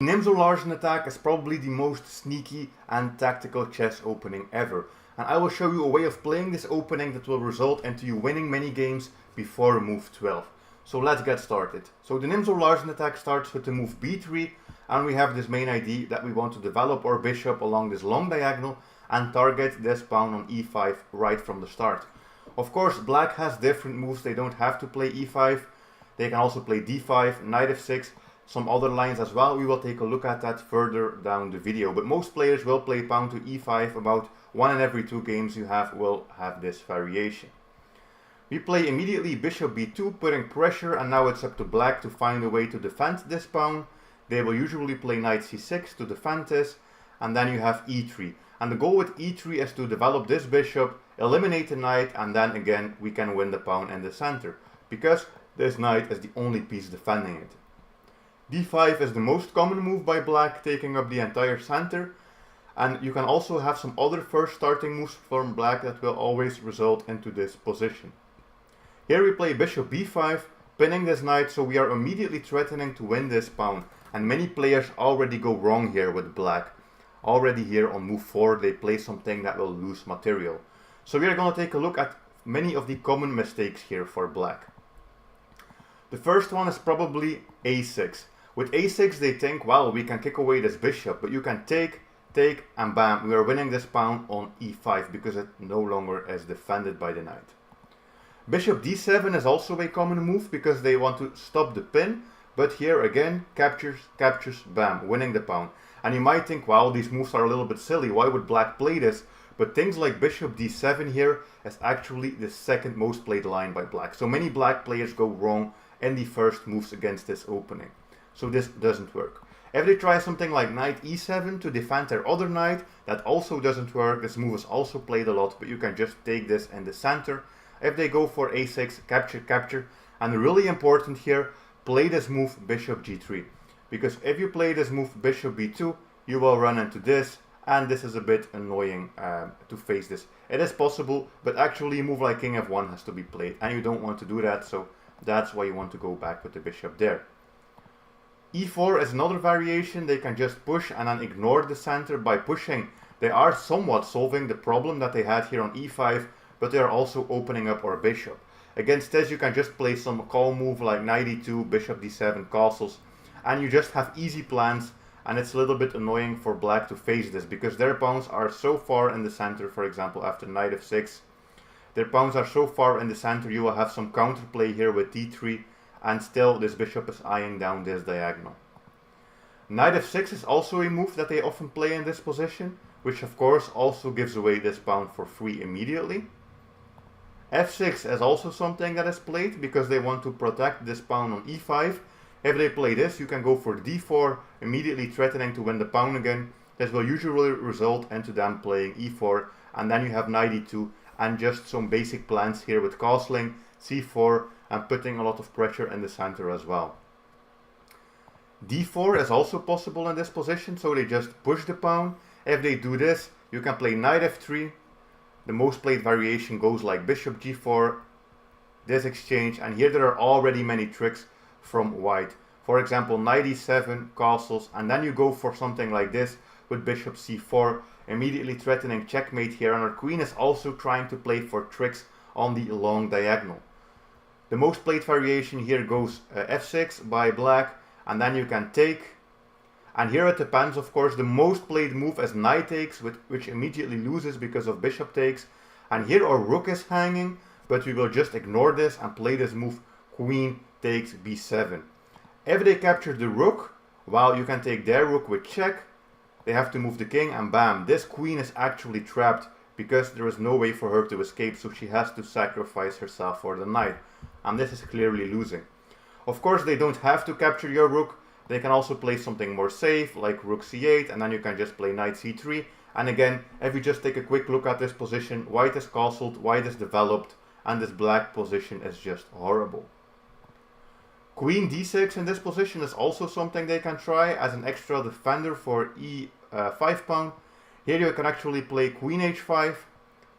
Nimzo-Larsen attack is probably the most sneaky and tactical chess opening ever, and I will show you a way of playing this opening that will result into you winning many games before move 12. So let's get started. So the Nimzo-Larsen attack starts with the move b3, and we have this main idea that we want to develop our bishop along this long diagonal and target this pawn on e5 right from the start. Of course, black has different moves. They don't have to play e5. They can also play d5, knight f6, some other lines as well. We will take a look at that further down the video. But most players will play pawn to e5. About 1 in every 2 games you will have this variation. We play immediately bishop b2, putting pressure, and now it's up to black to find a way to defend this pawn. They will usually play knight c6 to defend this, and then you have e3. And the goal with e3 is to develop this bishop, eliminate the knight, and then again we can win the pawn in the center, because this knight is the only piece defending it. d5 is the most common move by black, taking up the entire center, and you can also have some other first starting moves from black that will always result into this position. Here we play bishop b5, pinning this knight, so we are immediately threatening to win this pawn, and many players already go wrong here with black. Already here on move 4 they play something that will lose material. So we are going to take a look at many of the common mistakes here for black. The first one is probably a6. With a6 they think, well, we can kick away this bishop, but you can take, and bam, we are winning this pawn on e5 because it no longer is defended by the knight. Bishop d7 is also a common move because they want to stop the pin, but here again, captures, bam, winning the pawn. And you might think, wow, these moves are a little bit silly, why would black play this? But things like bishop d7 here is actually the second most played line by black. So many black players go wrong in the first moves against this opening. So this doesn't work. If they try something like knight e7 to defend their other knight, that also doesn't work. This move is also played a lot, but you can just take this in the center. If they go for a6, capture, and really important here, play this move bishop g3. Because if you play this move bishop b2, you will run into this, and this is a bit annoying to face this. It is possible, but actually a move like king f1 has to be played, and you don't want to do that, so that's why you want to go back with the bishop there. e4 is another variation. They can just push and then ignore the center. By pushing, they are somewhat solving the problem that they had here on e5, but they are also opening up our bishop. Against this, you can just play some call move like knight e2, bishop d7, castles, and you just have easy plans, and it's a little bit annoying for black to face this because their pawns are so far in the center. For example, after knight f6, their pawns are so far in the center, you will have some counterplay here with d3, and still this bishop is eyeing down this diagonal. Knight f6 is also a move that they often play in this position, which of course also gives away this pawn for free immediately. f6 is also something that is played because they want to protect this pawn on e5. If they play this, you can go for d4, immediately threatening to win the pawn again. This will usually result into them playing e4, and then you have knight e2, and just some basic plans here with castling, c4, and putting a lot of pressure in the center as well. d4 is also possible in this position, so they just push the pawn. If they do this, you can play knight f3. The most played variation goes like bishop g4, this exchange, and here there are already many tricks from white. For example, knight e7, castles, and then you go for something like this with bishop c4, immediately threatening checkmate here, and our queen is also trying to play for tricks on the long diagonal. The most played variation here goes f6 by black, and then you can take. And here it depends, of course. The most played move is knight takes, which immediately loses because of bishop takes. And here our rook is hanging, but we will just ignore this and play this move queen takes b7. If they capture the rook, well, you can take their rook with check. They have to move the king, and bam, this queen is actually trapped because there is no way for her to escape, so she has to sacrifice herself for the knight. And this is clearly losing. Of course, they don't have to capture your rook. They can also play something more safe, like rook c8, and then you can just play knight c3. And again, if you just take a quick look at this position, white is castled, white is developed, and this black position is just horrible. Queen d6 in this position is also something they can try as an extra defender for e5 pawn. Here you can actually play queen h5,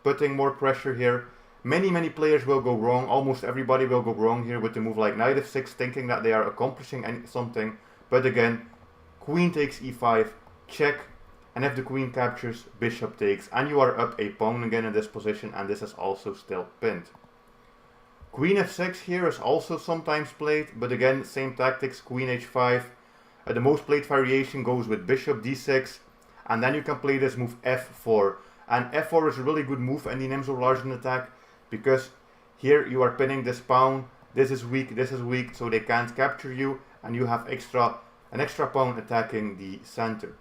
putting more pressure here. Many players will go wrong. Almost everybody will go wrong here with the move like knight f6, thinking that they are accomplishing something. But again, queen takes e5, check, and if the queen captures, bishop takes, and you are up a pawn again in this position, and this is also still pinned. Queen f6 here is also sometimes played, but again, same tactics, queen h5. The most played variation goes with bishop d6, and then you can play this move f4. And f4 is a really good move in the Nimzo-Larsen attack, because here you are pinning this pawn, this is weak, so they can't capture you, and you have an extra pawn attacking the center.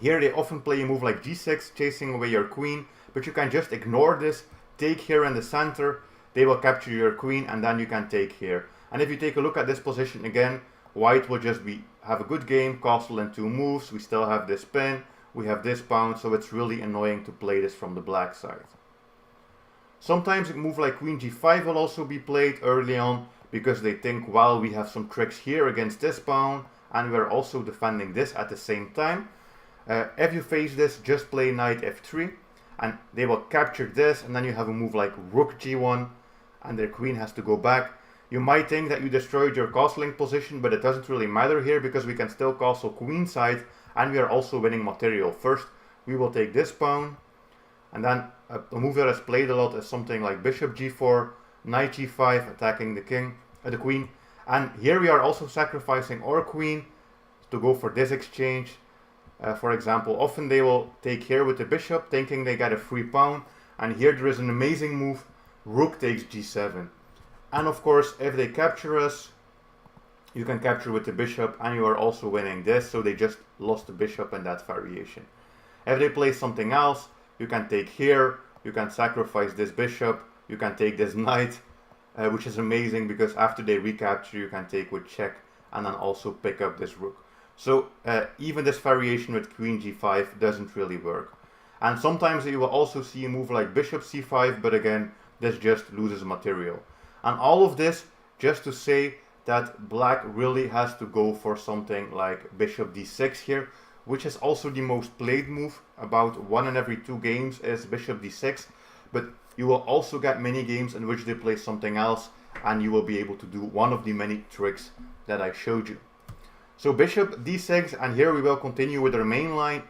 Here they often play a move like g6, chasing away your queen, but you can just ignore this, take here in the center, they will capture your queen, and then you can take here. And if you take a look at this position again, white will just have a good game, castle in 2 moves, we still have this pin, we have this pawn, so it's really annoying to play this from the black side. Sometimes a move like queen g5 will also be played early on, because they think, well, we have some tricks here against this pawn, and we're also defending this at the same time. If you face this, just play knight f3, and they will capture this, and then you have a move like rook g1, and their queen has to go back. You might think that you destroyed your castling position, but it doesn't really matter here, because we can still castle queenside, and we are also winning material. First, we will take this pawn, and then a move that is played a lot is something like bishop g4, knight g5, attacking the queen. And here we are also sacrificing our queen to go for this exchange. For example, often they will take here with the bishop, thinking they get a free pawn. And here there is an amazing move, rook takes g7. And of course, if they capture us, you can capture with the bishop, and you are also winning this, so they just lost the bishop in that variation. If they play something else, you can take here, you can sacrifice this bishop, you can take this knight, which is amazing, because after they recapture, you can take with check, and then also pick up this rook. So even this variation with queen g5 doesn't really work. And sometimes you will also see a move like bishop c5, but again, this just loses material. And all of this just to say that black really has to go for something like bishop d6 here, which is also the most played move. About 1 in every 2 games is bishop d6, but you will also get many games in which they play something else, and you will be able to do one of the many tricks that I showed you. So bishop d6, and here we will continue with our main line,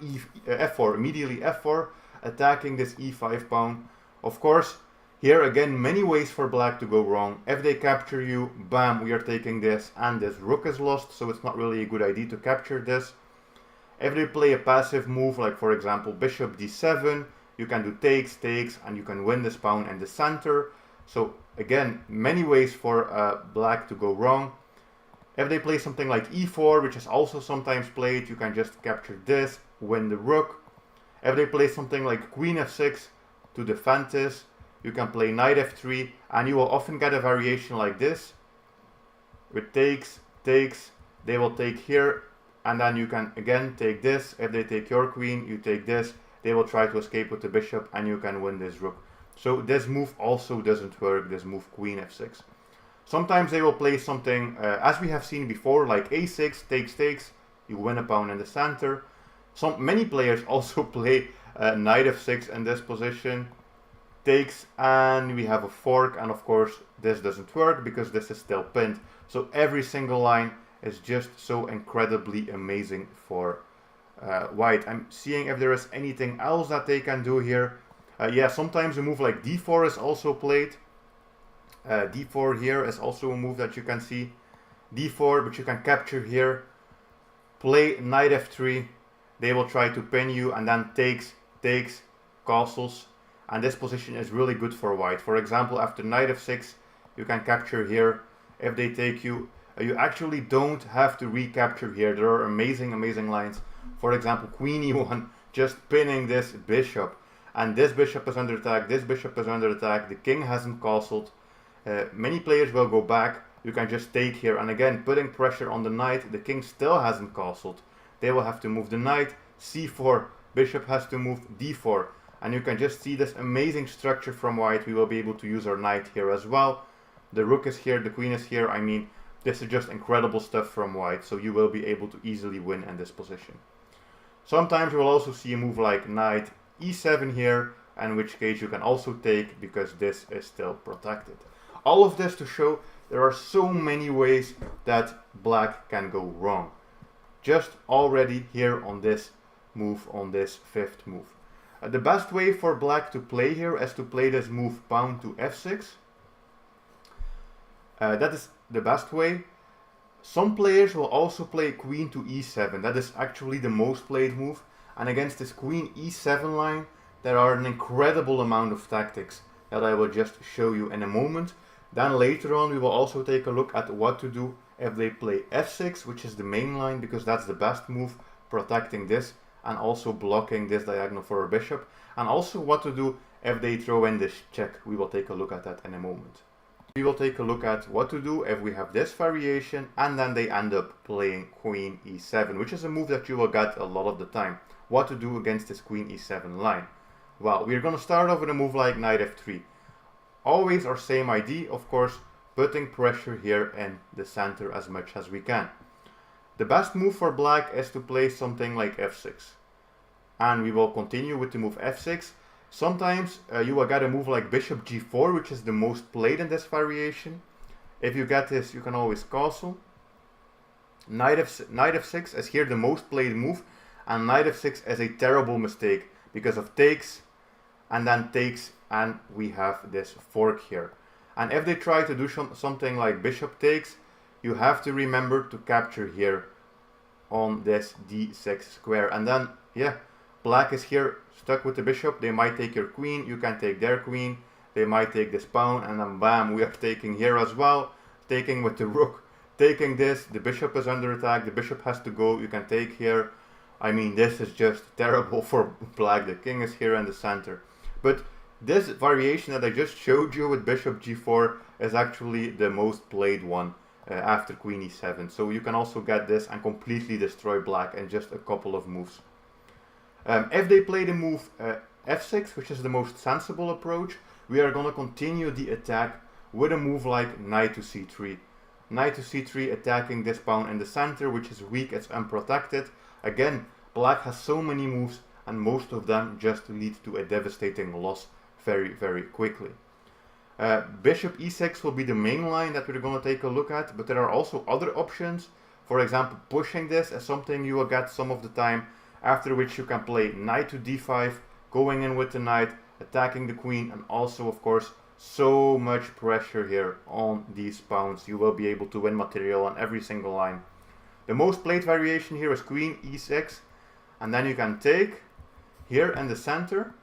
f4, immediately f4, attacking this e5 pawn. Of course, here again, many ways for black to go wrong. If they capture you, bam, we are taking this, and this rook is lost, so it's not really a good idea to capture this. If they play a passive move, like for example bishop d7, you can do takes, and you can win this pawn in the center. So again, many ways for black to go wrong. If they play something like e4, which is also sometimes played, you can just capture this, win the rook. If they play something like queen f6 to defend this, you can play knight f3, and you will often get a variation like this. With takes, they will take here, and then you can again take this. If they take your queen, you take this. They will try to escape with the bishop, and you can win this rook. So this move also doesn't work, this move queen f6. Sometimes they will play something, as we have seen before, like a6, takes, you win a pawn in the center. Many players also play knight f6 in this position, takes, and we have a fork, and of course this doesn't work because this is still pinned. So every single line is just so incredibly amazing for white. I'm seeing if there is anything else that they can do here. Yeah, sometimes a move like d4 is also played. D4 here is also a move that you can see. D4, but you can capture here. Play knight f3. They will try to pin you, and then takes, castles. And this position is really good for white. For example, after knight f6, you can capture here. If they take you, you actually don't have to recapture here. There are amazing lines. For example, queen e1, just pinning this bishop. And this bishop is under attack, this bishop is under attack, the king hasn't castled. Many players will go back, you can just take here, and again, putting pressure on the knight, the king still hasn't castled. They will have to move the knight, c4, bishop has to move d4. And you can just see this amazing structure from white. We will be able to use our knight here as well. The rook is here, the queen is here. I mean, this is just incredible stuff from white, so you will be able to easily win in this position. Sometimes you will also see a move like knight e7 here, in which case you can also take, because this is still protected. All of this to show there are so many ways that black can go wrong. just already here on this move, on this fifth move. The best way for black to play here is to play this move pawn to f6. That is the best way. Some players will also play queen to e7. That is actually the most played move. And against this queen e7 line, there are an incredible amount of tactics that I will just show you in a moment. Then later on we will also take a look at what to do if they play f6, which is the main line, because that's the best move, protecting this and also blocking this diagonal for a bishop. And also what to do if they throw in this check. We will take a look at that in a moment. We will take a look at what to do if we have this variation and then they end up playing queen e7, which is a move that you will get a lot of the time. What to do against this queen e7 line? Well, we're going to start off with a move like knight f3. Always our same idea, of course, putting pressure here in the center as much as we can. The best move for black is to play something like f6. And we will continue with the move f6. Sometimes you will get a move like bishop g4, which is the most played in this variation. If you get this, you can always castle. Knight f6 is here the most played move, and knight f6 is a terrible mistake because of takes, and then takes, and we have this fork here. And if they try to do something like bishop takes, you have to remember to capture here on this d6 square. And then, yeah, black is here stuck with the bishop. They might take your queen, you can take their queen, they might take this pawn, and then bam, we are taking here as well, taking with the rook, taking this, the bishop is under attack, the bishop has to go, you can take here. I mean, this is just terrible for black. The king is here in the center. But this variation that I just showed you with bishop g4 is actually the most played one after queen e7. So you can also get this and completely destroy black in just a couple of moves. If they play the move f6, which is the most sensible approach, we are going to continue the attack with a move like knight to c3. Knight to c3 attacking this pawn in the center, which is weak, it's unprotected. Again, black has so many moves and most of them just lead to a devastating loss very, very quickly. Bishop e6 will be the main line that we're going to take a look at, but there are also other options. For example, pushing this is something you will get some of the time, after which you can play knight to d5, going in with the knight, attacking the queen, and also, of course, so much pressure here on these pawns. You will be able to win material on every single line. The most played variation here is queen e6, and then you can take here in the center,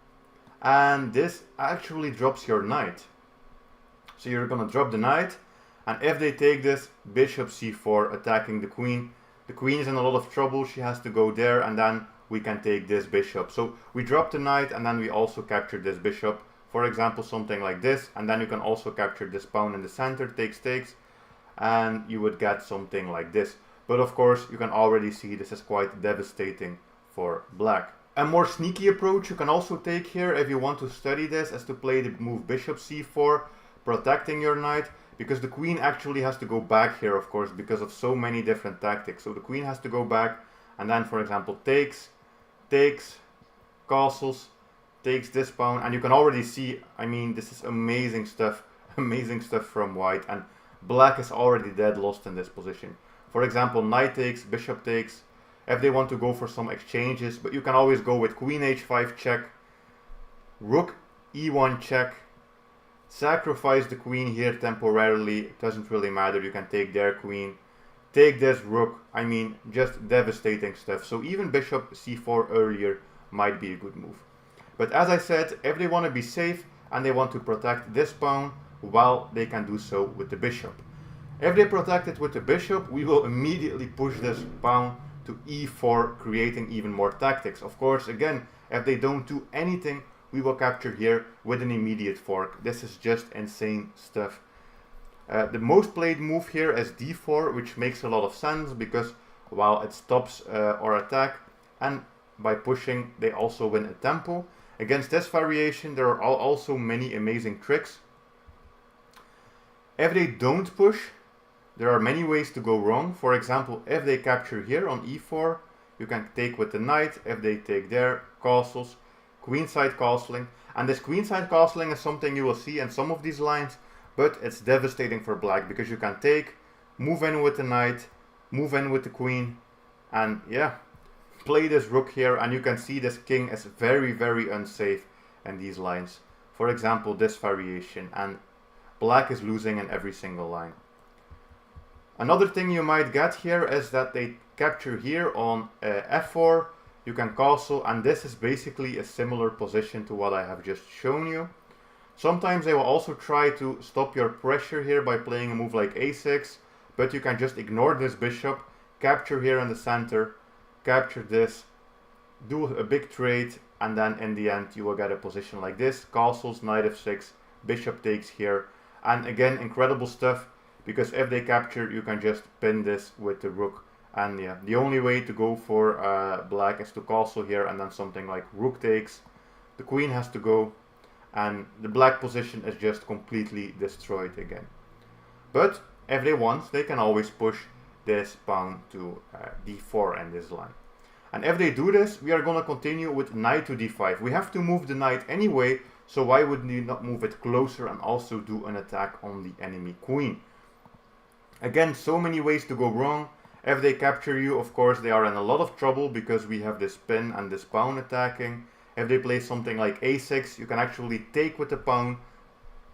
and this actually drops your knight. So you're going to drop the knight, and if they take this, bishop c4 attacking the queen. The queen is in a lot of trouble, she has to go there, and then we can take this bishop. So we drop the knight, and then we also capture this bishop. For example, something like this, and then you can also capture this pawn in the center, takes, and you would get something like this. But of course, you can already see this is quite devastating for black. A more sneaky approach you can also take here if you want to study this is to play the move bishop c4, protecting your knight, because the queen actually has to go back here, of course, because of so many different tactics. So the queen has to go back, and then, for example, takes, castles, takes this pawn, and you can already see, I mean, this is amazing stuff from white, and black is already dead lost in this position. For example, knight takes, bishop takes, if they want to go for some exchanges, but you can always go with queen h5 check, rook e1 check, sacrifice the queen here temporarily, it doesn't really matter, you can take their queen, take this rook, I mean, just devastating stuff. So even bishop c4 earlier might be a good move. But as I said, if they want to be safe and they want to protect this pawn, well, they can do so with the bishop. If they protect it with the bishop, we will immediately push this pawn to e4, creating even more tactics. Of course, again, if they don't do anything, we will capture here with an immediate fork. This is just insane stuff. The most played move here is d4, which makes a lot of sense because, well, it stops our attack, and by pushing, they also win a tempo. Against this variation, there are also many amazing tricks. If they don't push, there are many ways to go wrong. For example, if they capture here on e4, you can take with the knight. If they take there, castles, queenside castling. And this queenside castling is something you will see in some of these lines, but it's devastating for black because you can take, move in with the knight, move in with the queen, and yeah, play this rook here, and you can see this king is very, very unsafe in these lines. For example, this variation, and black is losing in every single line. Another thing you might get here is that they capture here on f4, you can castle, and this is basically a similar position to what I have just shown you. Sometimes they will also try to stop your pressure here by playing a move like a6, but you can just ignore this bishop, capture here in the center, capture this, do a big trade, and then in the end you will get a position like this, castles, knight f6, bishop takes here, and again incredible stuff, because if they capture you can just pin this with the rook. And yeah, the only way to go for black is to castle here, and then something like rook takes, the queen has to go, and the black position is just completely destroyed again. But if they want, they can always push this pawn to d4 in this line. And if they do this, we are going to continue with knight to d5. We have to move the knight anyway, so why would we not move it closer and also do an attack on the enemy queen? Again, so many ways to go wrong. If they capture you, of course, they are in a lot of trouble because we have this pin and this pawn attacking. If they play something like a6, you can actually take with the pawn,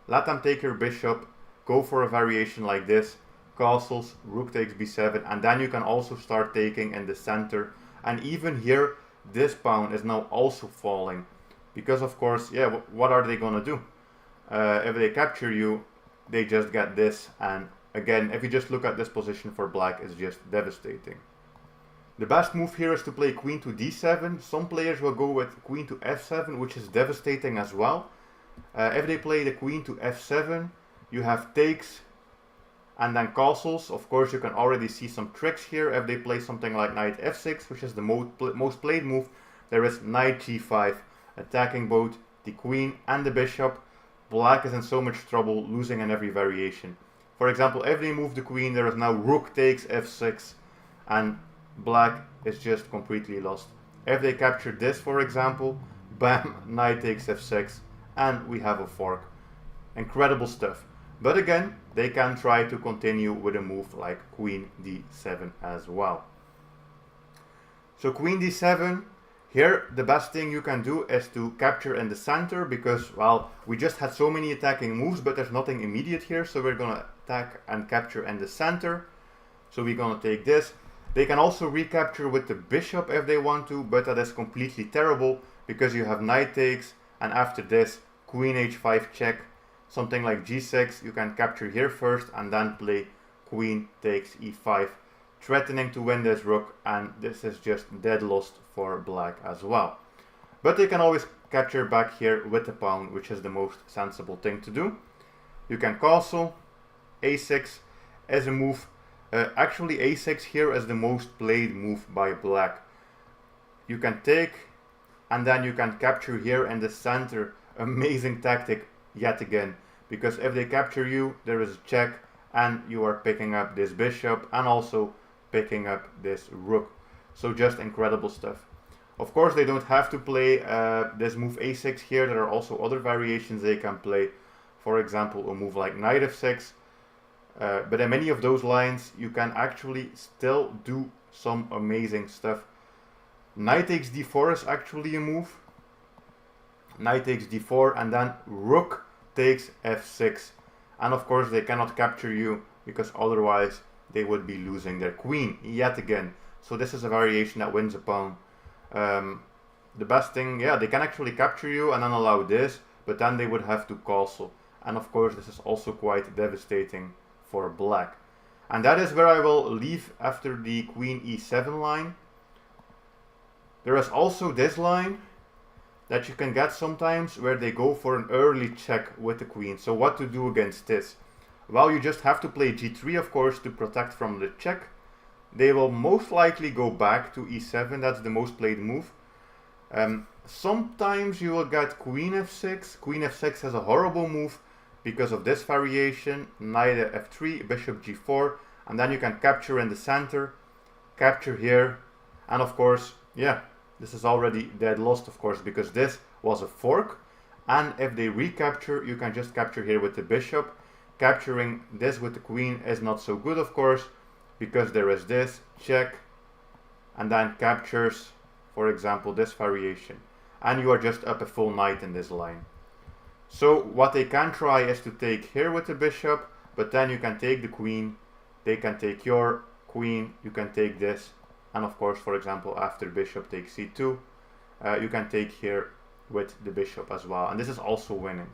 let them take your bishop, go for a variation like this, castles, rook takes b7, and then you can also start taking in the center. And even here, this pawn is now also falling, because of course, yeah, what are they gonna do? If they capture you, they just get this, and again, if you just look at this position for black, it's just devastating. The best move here is to play queen to d7. Some players will go with queen to f7, which is devastating as well. If they play the queen to f7, you have takes and then castles. Of course, you can already see some tricks here. If they play something like knight f6, which is the most played move, there is knight g5, attacking both the queen and the bishop. Black is in so much trouble, losing in every variation. For example, if they move the queen, there is now rook takes f6, and black is just completely lost. If they capture this, for example, bam, knight takes f6, and we have a fork. Incredible stuff. But again, they can try to continue with a move like queen d7 as well. So queen d7, here the best thing you can do is to capture in the center, because, well, we just had so many attacking moves, but there's nothing immediate here, so we're gonna attack and capture in the center. So we're gonna take this. They can also recapture with the bishop if they want to, but that is completely terrible, because you have knight takes, and after this, queen h5 check, something like g6, you can capture here first, and then play queen takes e5, threatening to win this rook, and this is just dead lost for black as well. But they can always capture back here with the pawn, which is the most sensible thing to do. You can castle, a6 as a move. Actually, a6 here is the most played move by black. You can take, and then you can capture here in the center. Amazing tactic yet again, because if they capture you, there is a check, and you are picking up this bishop and also picking up this rook. So just incredible stuff. Of course, they don't have to play this move a6 here. There are also other variations they can play. For example, a move like knight f6. But in many of those lines, you can actually still do some amazing stuff. Knight takes d4 is actually a move. Knight takes d4, and then rook takes f6. And of course, they cannot capture you, because otherwise they would be losing their queen yet again. So this is a variation that wins a pawn. The best thing, yeah, they can actually capture you and then allow this, but then they would have to castle. And of course, this is also quite devastating for black. And that is where I will leave after the queen e7 line. There is also this line that you can get sometimes, where they go for an early check with the queen. So what to do against this? Well, you just have to play g3, of course, to protect from the check. They will most likely go back to e7, that's the most played move. Sometimes you will get queen f6. Queen f6 has a horrible move because of this variation, knight f3, bishop g4, and then you can capture in the center, capture here, and of course, yeah, this is already dead lost, of course, because this was a fork, and if they recapture, you can just capture here with the bishop. Capturing this with the queen is not so good, of course, because there is this check, and then captures, for example, this variation. And you are just up a full knight in this line. So what they can try is to take here with the bishop, but then you can take the queen, they can take your queen, you can take this, and of course, for example, after bishop takes c2, you can take here with the bishop as well, and this is also winning.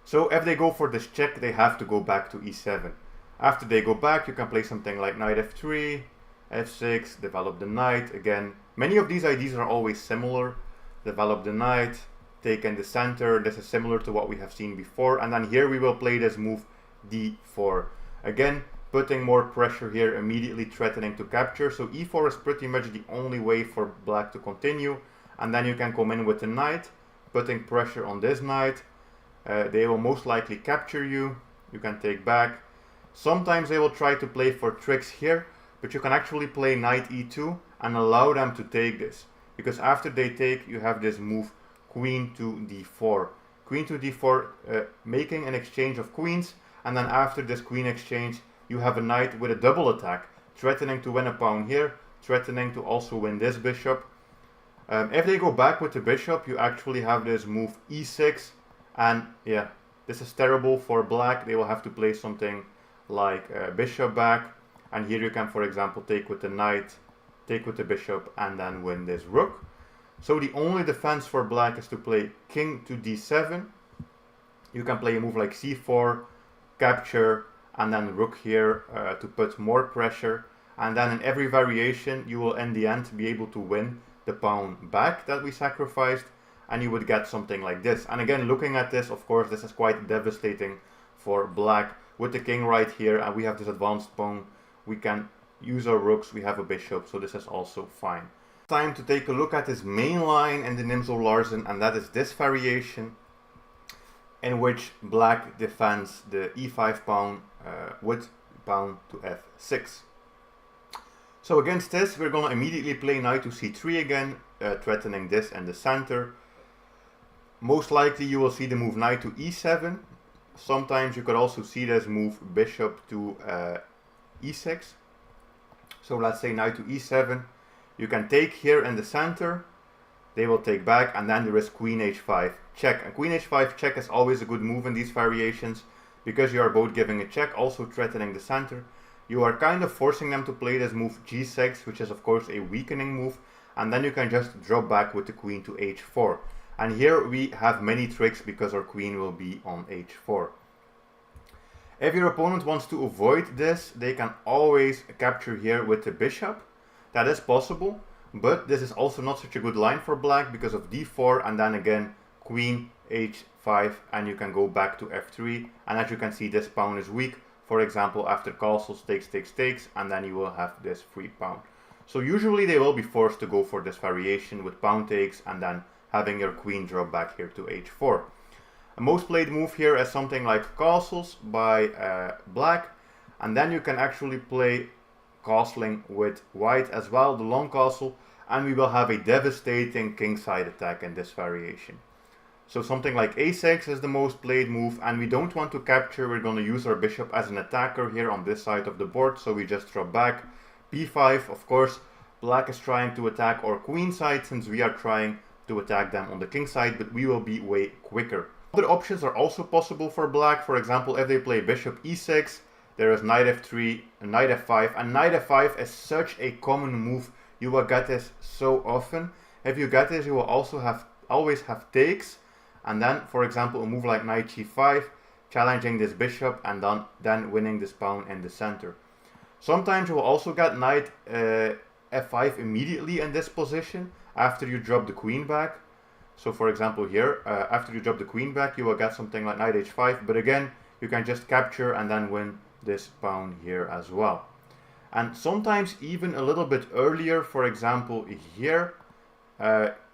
So if they go for this check, they have to go back to e7. After they go back, you can play something like knight f3, f6, develop the knight. Again, many of these ideas are always similar. Develop the knight, take in the center. This is similar to what we have seen before. And then here we will play this move d4. Again, putting more pressure here, immediately threatening to capture. So e4 is pretty much the only way for black to continue. And then you can come in with the knight, putting pressure on this knight. They will most likely capture you. You can take back. Sometimes they will try to play for tricks here, but you can actually play knight e2 and allow them to take this. Because after they take, you have this move queen to d4. Queen to d4, making an exchange of queens, and then after this queen exchange, you have a knight with a double attack, threatening to win a pawn here, threatening to also win this bishop. If they go back with the bishop, you actually have this move e6, and yeah, this is terrible for black. They will have to play something like bishop back, and here you can, for example, take with the knight, take with the bishop, and then win this rook. So the only defense for black is to play king to d7. You can play a move like c4, capture, and then rook here to put more pressure. And then in every variation, you will in the end be able to win the pawn back that we sacrificed, and you would get something like this. And again, looking at this, of course, this is quite devastating for black. With the king right here, and we have this advanced pawn, we can use our rooks, we have a bishop, so this is also fine. Time to take a look at this main line in the Nimzo-Larsen, and that is this variation in which black defends the e5 pawn with pawn to f6. So against this, we're going to immediately play knight to c3 again, threatening this in the center. Most likely you will see the move knight to e7. Sometimes you could also see this move bishop to e6. So let's say knight to e7. You can take here in the center. They will take back, and then there is queen h5 check. And queen h5 check is always a good move in these variations because you are both giving a check, also threatening the center. You are kind of forcing them to play this move g6, which is of course a weakening move, and then you can just drop back with the queen to h4. And here we have many tricks because our queen will be on h4. If your opponent wants to avoid this, they can always capture here with the bishop. That is possible, but this is also not such a good line for black because of d4, and then again queen h5, and you can go back to f3. And as you can see, this pawn is weak. For example, after castles, takes, and then you will have this free pawn. So usually they will be forced to go for this variation with pawn takes and then having your queen drop back here to h4. A most played move here is something like castles by black, and then you can actually play castling with white as well, the long castle, and we will have a devastating kingside attack in this variation. So something like a6 is the most played move, and we don't want to capture. We're going to use our bishop as an attacker here on this side of the board, so we just drop back. b5, of course, black is trying to attack our queen side since we are trying to attack them on the king side, but we will be way quicker. Other options are also possible for black. For example, if they play bishop e6, there is knight f3, knight f5, and knight f5 is such a common move. You will get this so often. If you get this, you will also always have takes, and then, for example, a move like knight g5, challenging this bishop, and then winning this pawn in the center. Sometimes you will also get knight f5 immediately in this position after you drop the queen back. So for example here, after you drop the queen back, you will get something like knight h5, but again, you can just capture and then win this pawn here as well. And sometimes even a little bit earlier, for example here,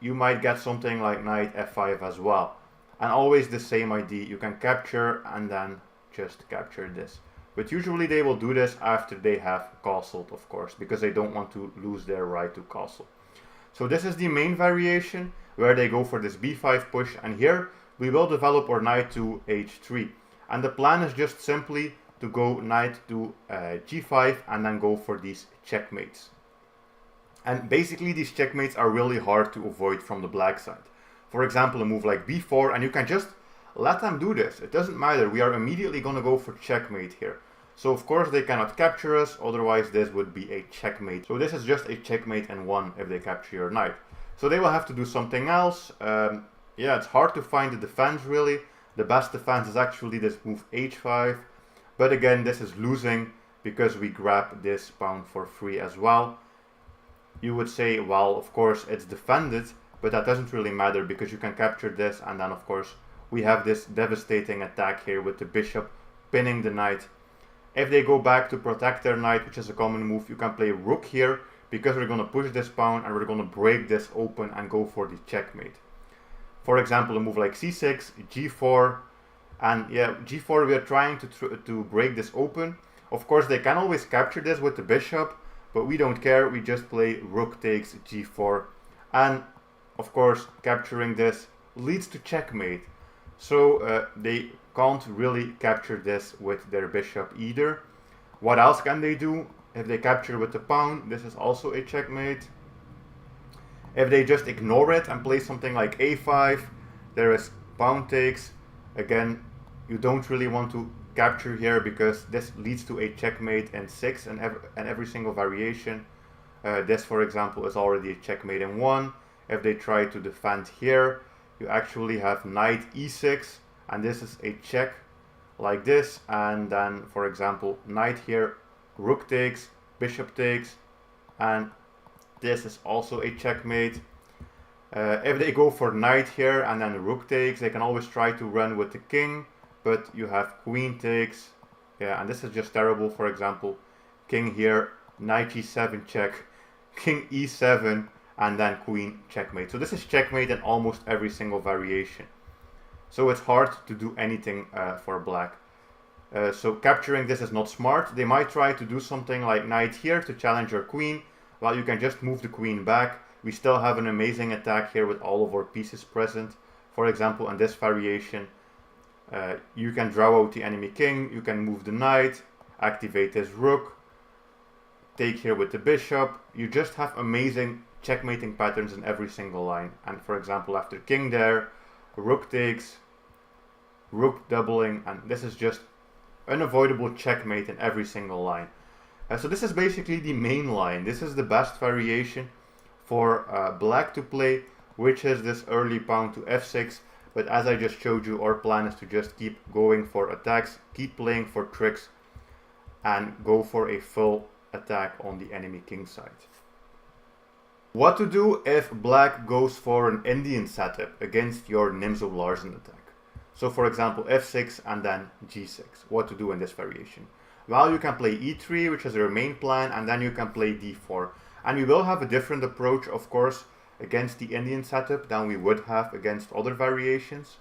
you might get something like knight f5 as well. And always the same idea, you can capture and then just capture this. But usually they will do this after they have castled, of course, because they don't want to lose their right to castle. So this is the main variation where they go for this b5 push, and here we will develop our knight to h3. And the plan is just simply to go knight to g5 and then go for these checkmates. And basically these checkmates are really hard to avoid from the black side. For example, a move like b4, and you can just let them do this. It doesn't matter. We are immediately going to go for checkmate here. So of course they cannot capture us, otherwise this would be a checkmate. So this is just a checkmate and 1 if they capture your knight. So they will have to do something else. Yeah, it's hard to find the defense really. The best defense is actually this move h5. But again, this is losing because we grab this pawn for free as well. You would say, well, of course it's defended, but that doesn't really matter because you can capture this, and then of course we have this devastating attack here with the bishop pinning the knight. If they go back to protect their knight, which is a common move, you can play rook here because we're going to push this pawn and we're going to break this open and go for the checkmate. For example, a move like c6, g4, and yeah, g4 we are trying to break this open. Of course they can always capture this with the bishop, but we don't care, we just play rook takes g4, and of course capturing this leads to checkmate. So they can't really capture this with their bishop either. What else can they do? If they capture with the pawn, this is also a checkmate. If they just ignore it and play something like a5, there is pawn takes. Again, you don't really want to capture here because this leads to a checkmate in 6 and every single variation. This, for example, is already a checkmate in 1. If they try to defend here, you actually have knight e6, and this is a check like this, and then for example knight here, rook takes, bishop takes, and this is also a checkmate. If they go for knight here and then rook takes, they can always try to run with the king, but you have queen takes, yeah, and this is just terrible. For example, king here, knight g7 check, king e7, and then queen checkmate. So this is checkmate in almost every single variation. So it's hard to do anything for black. So capturing this is not smart. They might try to do something like knight here to challenge our queen. Well, you can just move the queen back. We still have an amazing attack here with all of our pieces present. For example, in this variation, you can draw out the enemy king, you can move the knight, activate this rook, take here with the bishop. You just have amazing checkmating patterns in every single line. And for example, after king there, rook takes, rook doubling, and this is just unavoidable checkmate in every single line. So this is basically the main line. This is the best variation for black to play, which is this early pawn to f6. But as I just showed you, our plan is to just keep going for attacks, keep playing for tricks, and go for a full attack on the enemy king side. What to do if black goes for an Indian setup against your Nimzo-Larsen attack? So for example f6 and then g6. What to do in this variation? Well, you can play e3, which is your main plan, and then you can play d4. And we will have a different approach, of course, against the Indian setup than we would have against other variations.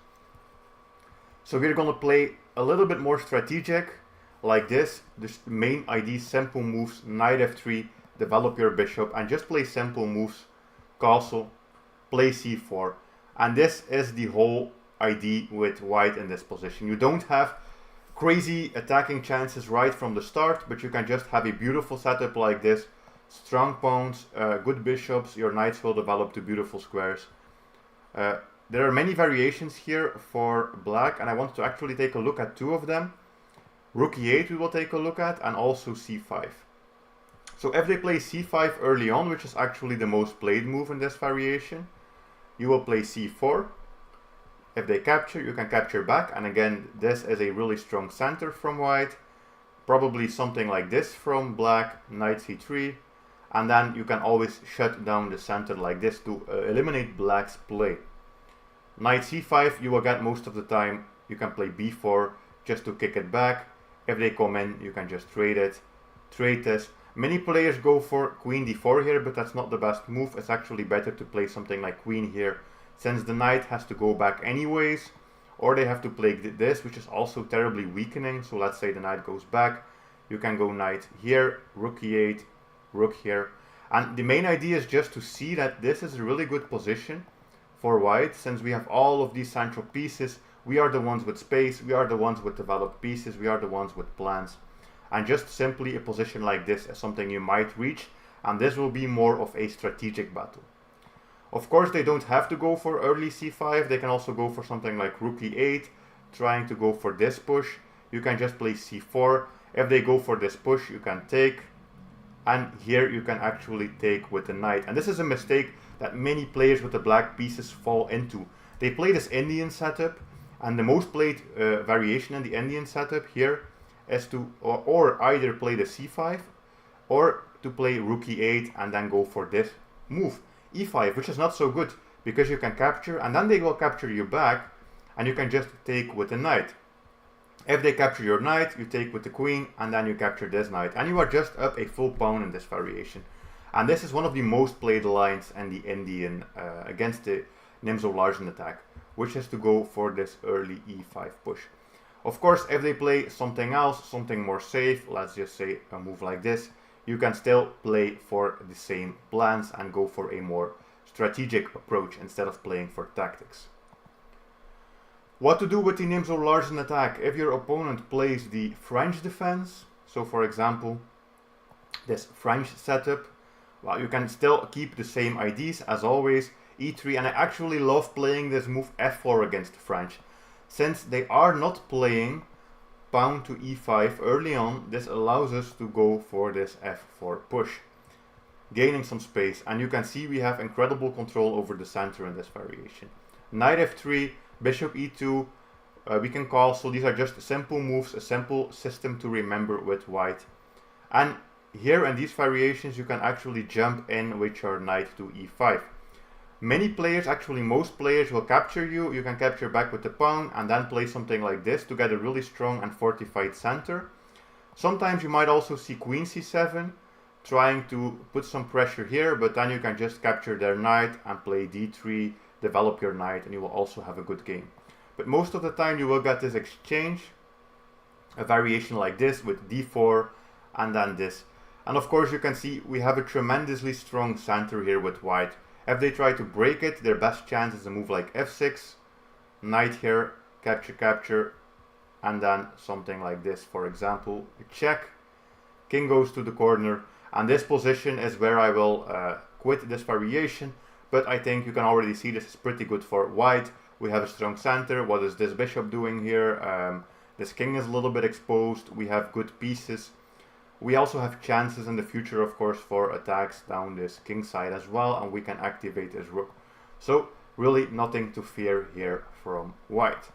So we're going to play a little bit more strategic, like this. The main idea, simple moves, knight f3, develop your bishop, and just play simple moves, castle, play c4. And this is the whole idea with white in this position. You don't have crazy attacking chances right from the start, but you can just have a beautiful setup like this. Strong pawns, good bishops, your knights will develop to beautiful squares. There are many variations here for black, and I want to actually take a look at two of them. Rook e8 we will take a look at, and also c5. So if they play c5 early on, which is actually the most played move in this variation, you will play c4. If they capture, you can capture back, and again, this is a really strong center from white. Probably something like this from black, knight c3, and then you can always shut down the center like this to eliminate black's play. Knight c5 you will get most of the time. You can play b4 just to kick it back. If they come in, you can just trade it, trade this. Many players go for queen d4 here, but that's not the best move. It's actually better to play something like queen here, since the knight has to go back anyways, or they have to play this, which is also terribly weakening. So let's say the knight goes back, you can go knight here, rook e8, rook here. And the main idea is just to see that this is a really good position for white, since we have all of these central pieces. We are the ones with space, we are the ones with developed pieces, we are the ones with plans. And just simply a position like this is something you might reach, and this will be more of a strategic battle. Of course, they don't have to go for early c5, they can also go for something like rook e8, trying to go for this push. You can just play c4. If they go for this push, you can take, and here you can actually take with the knight. And this is a mistake that many players with the black pieces fall into. They play this Indian setup, and the most played variation in the Indian setup here is to or either play the c5 or to play rook e8 and then go for this move, e5, which is not so good because you can capture and then they will capture you back and you can just take with the knight. If they capture your knight, you take with the queen and then you capture this knight and you are just up a full pawn in this variation. And this is one of the most played lines in the Indian against the Nimzo-Larsen attack, which is to go for this early e5 push. Of course, if they play something else, something more safe, let's just say a move like this, you can still play for the same plans and go for a more strategic approach instead of playing for tactics. What to do with the Nimzo-Larsen attack? If your opponent plays the French defense, so for example, this French setup, well, you can still keep the same IDs as always, e3, and I actually love playing this move f4 against the French. Since they are not playing pawn to e5 early on, this allows us to go for this f4 push, gaining some space, and you can see we have incredible control over the center in this variation. Knight f3, bishop e2, we can call, so these are just simple moves, a simple system to remember with white. And here in these variations you can actually jump in with your knight to e5. Many players, actually most players, will capture you. You can capture back with the pawn and then play something like this to get a really strong and fortified center. Sometimes you might also see queen c7, trying to put some pressure here, but then you can just capture their knight and play d3, develop your knight, and you will also have a good game. But most of the time you will get this exchange, a variation like this with d4 and then this. And of course you can see we have a tremendously strong center here with white. If they try to break it, their best chance is a move like f6, knight here, capture, capture, and then something like this. For example, a check, king goes to the corner, and this position is where I will quit this variation. But I think you can already see this is pretty good for white. We have a strong center. What is this bishop doing here? This king is a little bit exposed. We have good pieces. We also have chances in the future, of course, for attacks down this Kingside as well, and we can activate this rook. So really nothing to fear here from white.